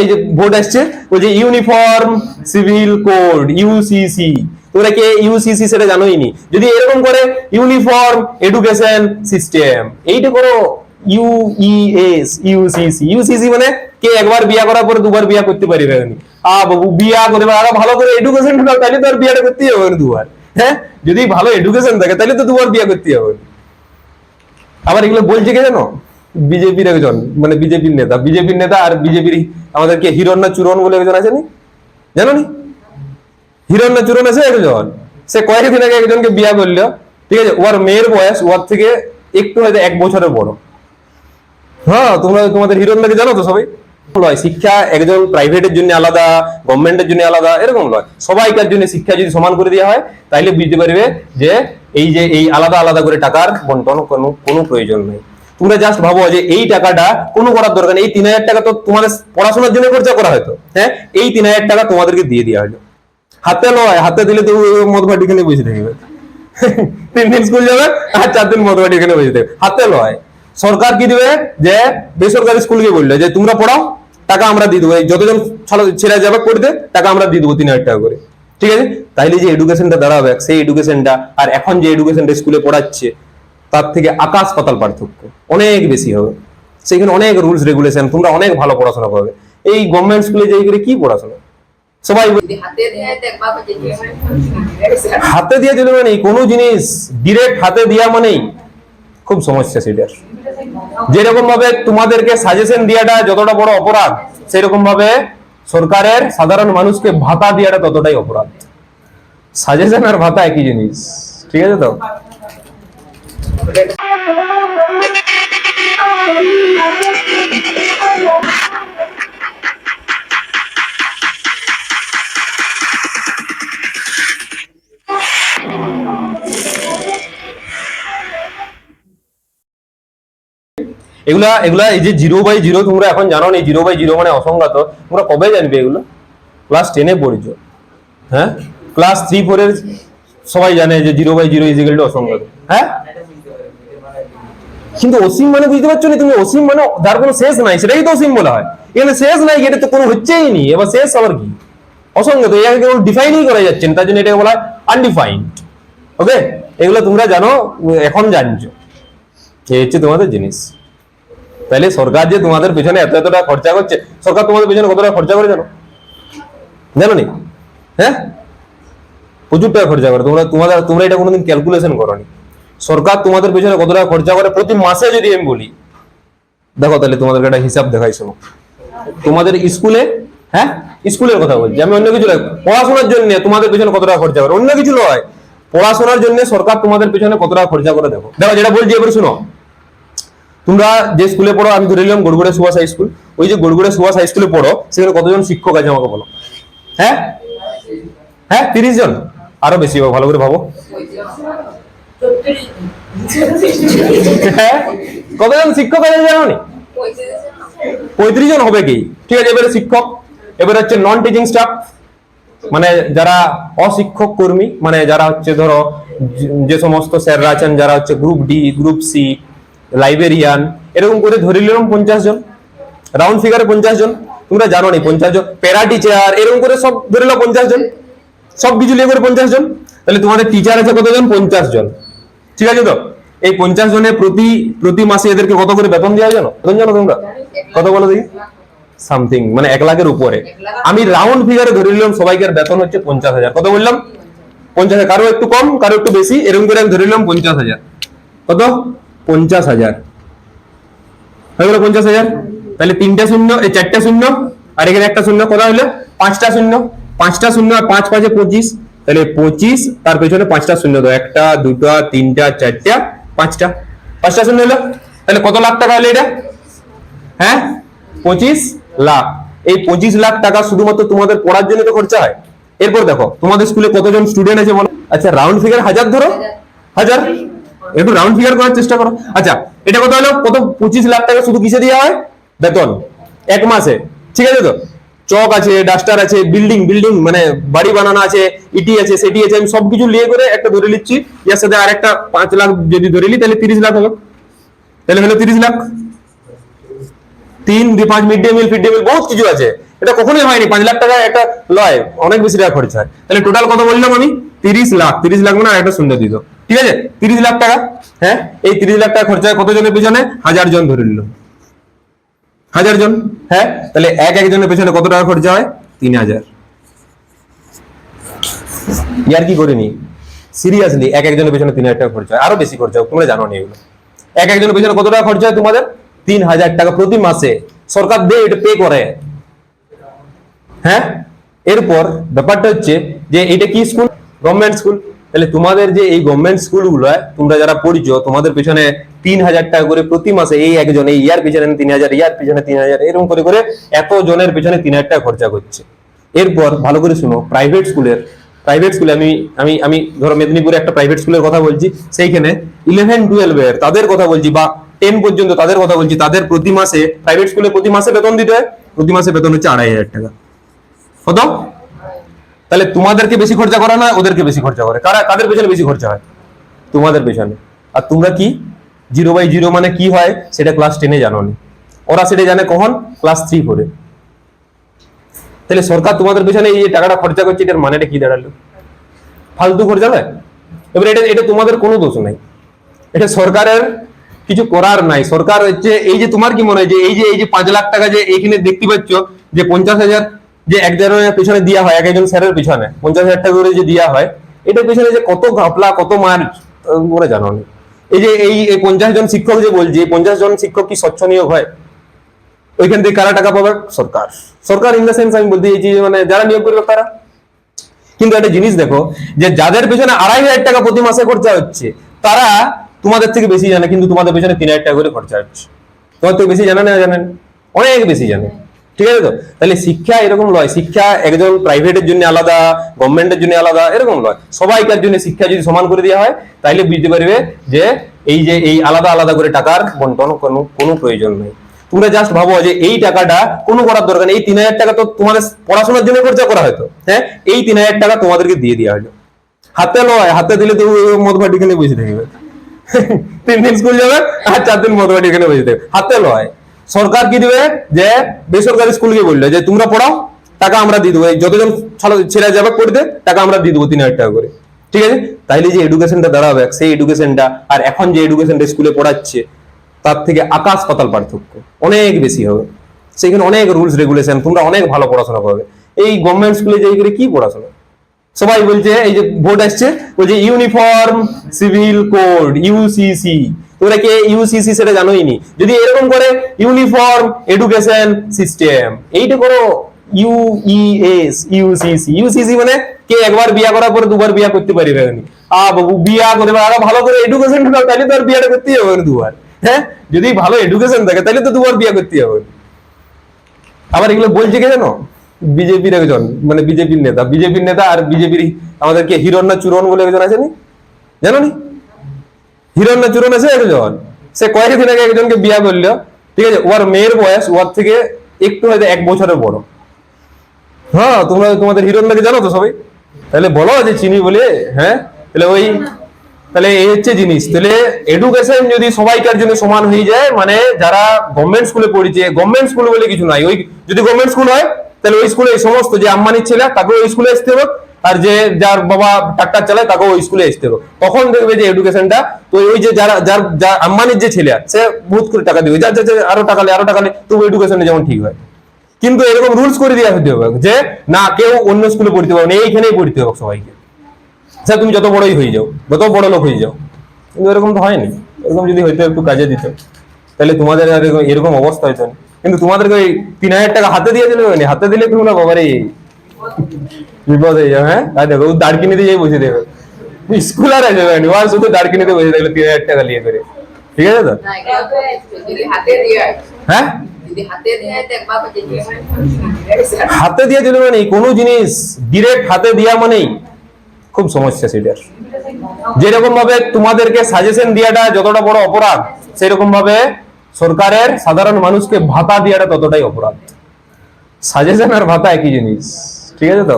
এই যে ভোট আসছে, ওই যে ইউনিফর্ম সিভিল কোড ইউসিসি, তোমরা কে ইউসিসি সেটা জানোই নি। যদি এরকম করে ইউনিফর্ম এডুকেশন সিস্টেম, এইটা করো ইউইএস ইউসিসি। ইউসিসি মানে কে একবার বিয়া করার পরে দুবার বিয়া করতে পারিবে না। বাবু বিয়া করে ভালো করে এডুকেশন দাও, তাহলে তো আর বিয়াটা করতেই হবে না দুবার। হ্যাঁ, যদি ভালো এডুকেশন থাকে তাহলে তো দুবার বিয়া করতেই হবে। আবার এগুলো বলছে কে জানো? বিজেপির একজন, মানে বিজেপির নেতা আর বিজেপির আমাদেরকে হিরণ্য চূরণ বলে একজন আছে নি, জানো নি? হিরণ্য চূরণ আছে একজন, সে কয়েকদিন আগে একজনকে বিয়া করলো, ঠিক আছে? ওর মেয়ের বয়স ওর থেকে একটু হয়তো 1 বছরের বড়। হ্যাঁ, তোমরা তোমাদের হিরণ্যকে জানো তো সবাই। নয়, শিক্ষা একজন প্রাইভেটের জন্য আলাদা, গভর্নমেন্টের জন্য আলাদা, এরকম নয়। সবাইকার জন্য শিক্ষা যদি সমান করে দেওয়া হয় তাহলে বুঝতে পারবে যে এই আলাদা আলাদা করে টাকার বন্টন কোনো প্রয়োজন নেই। তোমরা জাস্ট ভাবো যে এই টাকাটা কোনো করার দরকার নেই। এই 3000 টাকা তো তোমাদের পড়াশোনার জন্য খরচা করা হয়তো, হ্যাঁ, এই 3000 টাকা তোমাদেরকে দিয়ে দেওয়া হলো। হাতে নয়, হাতে দিলে তো মদ ভাটি এখানে বসে থাকবে। 3 দিন স্কুল যাবে আর 4 দিন মদ ভাটি এখানে বসে থাকবে। হাতে নয়, সরকার কি দিবে যে বেসরকারি স্কুলকে বললো যে তোমরা পড়াও, টাকা আমরা দিয়ে দেবো। যতজন ছেলে যাবে পড়তে, টাকা আমরা দিয়ে দেবো 3000 টাকা করে, ঠিক আছে? তাইলে যে এডুকেশনটা দাঁড়াবে, সেই এডুকেশনটা আর এখন যে এডুকেশনটা স্কুলে পড়াচ্ছে তার থেকে আকাশ পাতাল পার্থক্য, অনেক বেশি হবে। সেখানে অনেক রুলস রেগুলেশন, তোমরা অনেক ভালো পড়াশোনা করবে। এই গভর্নমেন্ট স্কুলে যাই করে কি পড়াশোনা, সবাই হাতে দিয়ে দিলে মানে কোনো জিনিস ডিরেক্ট হাতে দেওয়া মানেই খুব সমস্যা। সেটা যেরকম ভাবে তোমাদেরকে সাজেশন দেওয়াটা যতটা বড় অপরাধ, সেরকম ভাবে সরকারের সাধারণ মানুষকে ভাতা দেওয়াটা ততটাই অপরাধ। সাজেশন আর ভাতা একই জিনিস, ঠিক আছে তো? এগুলা এগুলা এই যে 0/0 তোমরা এখন জানো না, 0/0 মানে অসংখ্যাত। তোমরা কবে জানবে এগুলো? ক্লাস 10-এ পড়েছো, হ্যাঁ? ক্লাস 3-4 এর সবাই জানে যে 0/0 ইজিক্যাল টু অসংখ্যাত, হ্যাঁ? কিন্তু অসীম মানে বুঝতে পারছো না তুমি? অসীম মানে যার কোনো শেষ নাই, সেটাই তো অসীম বলা হয়। এখানে শেষ নাই, এটা তো কোনো হচ্ছেই নি। এবার শেষ আবার কি? অসংখ্যাত, এটাকে কেউ ডিফাইনই করা যাচ্ছে না, তার জন্য এটাকে বলা হয় আনডিফাইন্ড। ওকে, এগুলো তোমরা জানো, এখন জানছো। এই হচ্ছে তোমাদের জিনিস। তাহলে সরকার যে তোমাদের পেছনে এত টাকা খরচা করছে, সরকার তোমাদের পেছনে কত টাকা খরচা করে জানো? জানো নি? হ্যাঁ, প্রচুর টাকা খরচা করে। তোমরা এটা কোনোদিন ক্যালকুলেশন করোনি। সরকার তোমাদের পেছনে কত টাকা খরচা করে প্রতি মাসে যদি আমি বলি, দেখো তাহলে তোমাদেরকে একটা হিসাব দেখাই, শোনো। তোমাদের স্কুলে, হ্যাঁ, স্কুলের কথা বলছি আমি, অন্য কিছু নয়। পড়াশোনার জন্য তোমাদের পেছনে কত টাকা খরচা করে, অন্য কিছু নয়। পড়াশোনার জন্য সরকার তোমাদের পেছনে কত টাকা খরচা করে, দেখো। যেটা বলছি এবার শুনো। তোমরা যে স্কুলে পড়ো, আমি ধরে নিলাম গড়গুড়া সুভাষ হাই স্কুল। ওই যে গড়গুড়া সুভাষ হাই স্কুলে পড়ো, সেখানে কতজন শিক্ষক আছে আমাকে বলো? হ্যাঁ হ্যাঁ, 30 জন, আরো বেশি হবে, ভালো করে ভাবো। হ্যাঁ, কতজন শিক্ষক আছে জানো নি? 35 জন হবে কি, ঠিক আছে? এবারে শিক্ষক, এবারে হচ্ছে নন টিচিং স্টাফ, মানে যারা অশিক্ষক কর্মী, মানে যারা হচ্ছে ধরো যে সমস্ত স্যাররা আছেন যারা হচ্ছে group D, group C, librarian, এরকম করে ধরে নিলাম 50 জন, রাউন্ড ফিগারে 50 জন। তোমরা জানো নি 50 জন। প্যারা টিচার, এরকম করে সব ধরে নাও 50 জন, সব কিছু নিয়ে করে 50 জন। তাহলে তোমাদের টিচার আছে কতজন? 50 জন, ঠিক আছে তো? এই 50 জনের প্রতি মাসে এদেরকে কত করে বেতন দেওয়া জানো? বেতন জানো তোমরা কত বলো দেখি? সামথিং, মানে 1 লাখের উপরে। আমি রাউন্ড ফিগারে ধরে নিলাম সবাইকার বেতন হচ্ছে 50,000। কত বললাম? 50,000। কারো একটু কম, কারো একটু বেশি, এরকম করে আমি ধরে নিলাম 50,000। কত? 50,000 হয়ে গেল 50,000। তাহলে 3টা শূন্য, এই 4টা শূন্য, আর এখানে একটা শূন্য, কত হলো? 5টা শূন্য। 5টা শূন্য আর 5 5 25, তাহলে 25, তার পেছনে 5টা শূন্য দাও, 1টা 2টা 3টা 4টা 5টা শূন্য হলো। তাহলে কত লাখ টাকা হলো এটা? হ্যাঁ, 25 লাখ। এই 25 লাখ টাকা শুধুমাত্র তোমাদের পড়ার জন্য তো খরচা হয়। এরপর দেখো তোমাদের স্কুলে কতজন স্টুডেন্ট আছে বলো? আচ্ছা, রাউন্ড ফিগার 1000 ধরো, 1000। একটু রাউন্ড ফিগার করার চেষ্টা করো। আচ্ছা, এটা কত হলো? কত? 25 লাখ টাকা শুধু কিসে দেওয়া হয়? বেতন, 1 মাসে, ঠিক আছে তো? চক আছে, ডাস্টার আছে, বিল্ডিং মানে বাড়ি বানানো আছে, ইটি আছে, সেটি আছে, আমি সবকিছু নিয়ে করে একটা ধরে নিচ্ছি। এর সাথে আর একটা 5 লাখ যদি ধরে নিই, তাহলে 30 লাখ হলো। তাহলে হলো 30 lakh. 3 2 5 mid day meal, feed day meal, বহুত কিছু আছে। এটা কখনোই হয়নি। 5 লাখ টাকা একটা লয়, অনেক বেশি টাকা খরচ হয়। তাহলে টোটাল কত বললাম আমি? 30 লাখ। 30 লাখ মানে একটা শূন্য দিত, ঠিক আছে? 30 লাখ টাকা। হ্যাঁ, এই 30 লাখ টাকা খরচা হয় কতজনের পেছনে? 1000 জন ধরে নিল, 1000 জন। হ্যাঁ, তাহলে একজনের পেছনে কত টাকা খরচা হয়? 3000। ইয়ার কি করিনি, সিরিয়াসলি একজনের পেছনে 3000 টাকা খরচা হয়, আরো বেশি খরচা হয়, তোমরা জানো না এগুলো। একজনের পেছনে কত টাকা খরচা হয় তোমাদের? 3000 টাকা প্রতি মাসে সরকার দেয়, এটা পে করে। হ্যাঁ, এরপর ব্যাপারটা হচ্ছে যে এটা কি স্কুল? Government school. তাহলে তোমাদের যে এই গভর্নমেন্ট স্কুলগুলো তোমরা যারা পড়িছো, তোমাদের পেছনে 3000 টাকা করে প্রতি মাসে, এই একজন এই ইয়ার পিছনে 3000, ইয়ার পিছনে 3000, এরকম করে করে এত জনের পেছনে 3000 টাকা খরচা করছে। এরপর ভালো করে শুনো, প্রাইভেট স্কুলে আমি আমি আমি ধরো মেদিনীপুরে একটা প্রাইভেট স্কুলের কথা বলছি, সেইখানে 11-12 এর তাদের কথা বলছি, বা 10 পর্যন্ত তাদের কথা বলছি, তাদের প্রতি মাসে প্রাইভেট স্কুলে প্রতি মাসে বেতন দিতে হয়, প্রতি মাসে বেতন হচ্ছে 2500 টাকা। কত? তাহলে তোমাদেরকে বেশি খরচা করা না ওদেরকে বেশি খরচা করে? কাদের পেছনে বেশি খরচা হয়? তোমাদের পেছনে। আর তোমরা কি 0/0 মানে কি হয় সেটা ক্লাস 10-এ জানো নি, ওরা সেটা জানে কখন? ক্লাস 3 পড়ে। তাহলে সরকার তোমাদের পেছনে এই যে টাকাটা খরচা করছে, এটার মানেটা কি দাঁড়ালো? ফালতু খরচা নয়? এবার এটা তোমাদের কোনো দোষ নাই, এটা সরকারের কিছু করার নাই। সরকার হচ্ছে এই যে, তোমার কি মনে হয় যে এই যে 5 লাখ টাকা যে এইখানে দেখতে পাচ্ছ, যে 50,000 যে একজনের পেছনে দেওয়া হয়, একজন স্যারের পিছনে 50,000 টাকা করে যে দেওয়া হয়, এটার পেছনে যে কত ঘাপলা, কত মার, তোমরা জানো না। এই যে এই 50 জন শিক্ষক যে বলছি, 50 জন শিক্ষক কি স্বচ্ছ নিয়োগ হয়? ওইখান থেকে কারা টাকা পাবে? সরকার। সরকার ইন দ্য সেন্স আমি বলতে চাইছি মানে যারা নিয়োগ করবে তারা। কিন্তু একটা জিনিস দেখো, যে যাদের পেছনে 2500 টাকা প্রতি মাসে খরচা হচ্ছে, তারা তোমাদের থেকে বেশি জানে, কিন্তু তোমাদের পেছনে 3000 টাকা করে খরচা হচ্ছে। তোমার থেকে বেশি জানে না? জানেন, অনেক বেশি জানে। ঠিক আছে তো? তাহলে শিক্ষা এরকম নয়, শিক্ষা একজন প্রাইভেটের জন্য আলাদা, গভর্নমেন্টের জন্য আলাদা, এরকম নয়। সবাইকার জন্য শিক্ষা যদি সমান করে দেওয়া হয়, তাহলে বুঝতে পারবে যে এই আলাদা আলাদা করে টাকার বন্টন কোনো প্রয়োজন নেই। তোমরা জাস্ট ভাবো যে এই টাকাটা কোনো করার দরকার নেই। এই 3000 টাকা তো তোমাদের পড়াশোনার জন্য খরচা করা হয়তো, হ্যাঁ, এই 3000 টাকা তোমাদেরকে দিয়ে দেওয়া হলো। হাতে নয়, হাতে দিলে তো মদ ভাটি এখানে বসে থাকবে, 3 দিন স্কুল যাবে আর 4 দিন মদ ভাটি এখানে বসে থাকবে। হাতে নয়, সরকার কি দিবে? যে বেসরকারি স্কুলকে বললো যে তোমরা পড়াও, টাকা আমরা দিয়ে দেবো, যতজন ছেলে যাবে পড়তে টাকা আমরা দিয়ে দেবো 3000 টাকা করে। ঠিক আছে? তাইলে যে এডুকেশনটা দাঁড়াবে, সেই এডুকেশনটা আর এখন যে এডুকেশনটা স্কুলে পড়াচ্ছে, তার থেকে আকাশ পাতাল পার্থক্য, অনেক বেশি হবে। সেখানে অনেক রুলস রেগুলেশন, তোমরা অনেক ভালো পড়াশোনা করবে। এই গভর্নমেন্ট স্কুলে যাই করে কি পড়াশোনা? সবাই বলছে, এই যে ভোট আসছে, বলছে ইউনিফর্ম সিভিল কোড, ইউসিসি। তোমরা কে ইউসিসি সেটা জানোই নি। যদি এরকম করে ইউনিফর্ম এডুকেশন সিস্টেম, এইটা করো ইউইএস, ইউসিসি। ইউসিসি মানে কে একবার বিয়া করার পরে দুবার বিয়া করতে পারবে না। বাবু বিয়া করে আরো ভালো করে এডুকেশন ঢুকাও, তাহলে তো আর বিয়াটা করতেই হবে না দুবার। হ্যাঁ, যদি ভালো এডুকেশন থাকে তাহলে তো দুবার বিয়া করতে হবে। আবার এগুলো বলছে কে জানো? বিজেপির একজন, মানে বিজেপির নেতা আর বিজেপির আমাদেরকে হিরণ্য চূরণ বলে একজন আছে নি, জানো নি? হিরণ্য চূরণ আছে একজন, সে কয়েকদিন আগে একজনকে বিয়া করলো। ঠিক আছে? ওর মেয়ের বয়স ওর থেকে একটু হয়তো 1 বছরের বড়। হ্যাঁ, তোমরা তোমাদের হিরণ্যকে জানো তো সবাই? তাহলে বলো যে চিনি বলে। হ্যাঁ, তাহলে এই হচ্ছে জিনিস। তাহলে এডুকেশন যদি সবাইকার জন্য সমান হয়ে যায়, মানে যারা গভর্নমেন্ট স্কুলে পড়েছে, গভর্নমেন্ট স্কুল বলে কিছু নাই, ওই যদি গভর্নমেন্ট স্কুল হয় তাহলে ওই স্কুলে সমস্ত যে আম্বানির ছেলে তাকেও ওই স্কুলে আসতে হবে, আর যে যার বাবা ট্রাক্টর চালায় তাকেও ওই স্কুলে আসতে হবে। তখন দেখবে যে এডুকেশনটা, তো ওই যে যার আম্বানির যে ছেলে সে বহুত করে টাকা দিবে, যার আরো টাকালে তবু এডুকেশনে যেমন ঠিক হয়। কিন্তু এরকম রুলস করে দেওয়া হতে হবে যে না, কেউ অন্য স্কুলে পড়তে পারবে না, এইখানেই পড়তে হবে সবাইকে। স্যার তুমি যত বড়ই হয়ে যাও, যত বড় লোক হয়ে যাও, কিন্তু এরকম তো হয়নি। এরকম যদি হয়তো একটু কাজে দিত, তাহলে তোমাদের আর এরকম অবস্থা হইতো না। কিন্তু তোমাদেরকে ওই 3000 টাকা হাতে দিয়ে দিলে, হাতে দিলে তোমরা বাবারে বিপদ হয়ে যাবে। হ্যাঁ, আর দেখো দাঁড়কিনিতে যাই বসে দেবে, স্কুল আর আসবে না, ওর শুধু দাঁড়কিনিতে বসে থাকলে 3000 টাকা নিয়ে করে। ঠিক আছে তো? হ্যাঁ, হাতে দিয়ে দিলে মানে কোনো জিনিস ডিরেক্ট হাতে দেওয়া মানেই খুব সমস্যা সেটার। যেরকম ভাবে তোমাদেরকে সাজেশন দেওয়াটা যতটা বড় অপরাধ, সেরকম ভাবে সরকারের সাধারণ মানুষকে ভাতা দেওয়াটা ততটাই অপরাধ। সাজেশন আর ভাতা একই জিনিস। ঠিক আছে তো?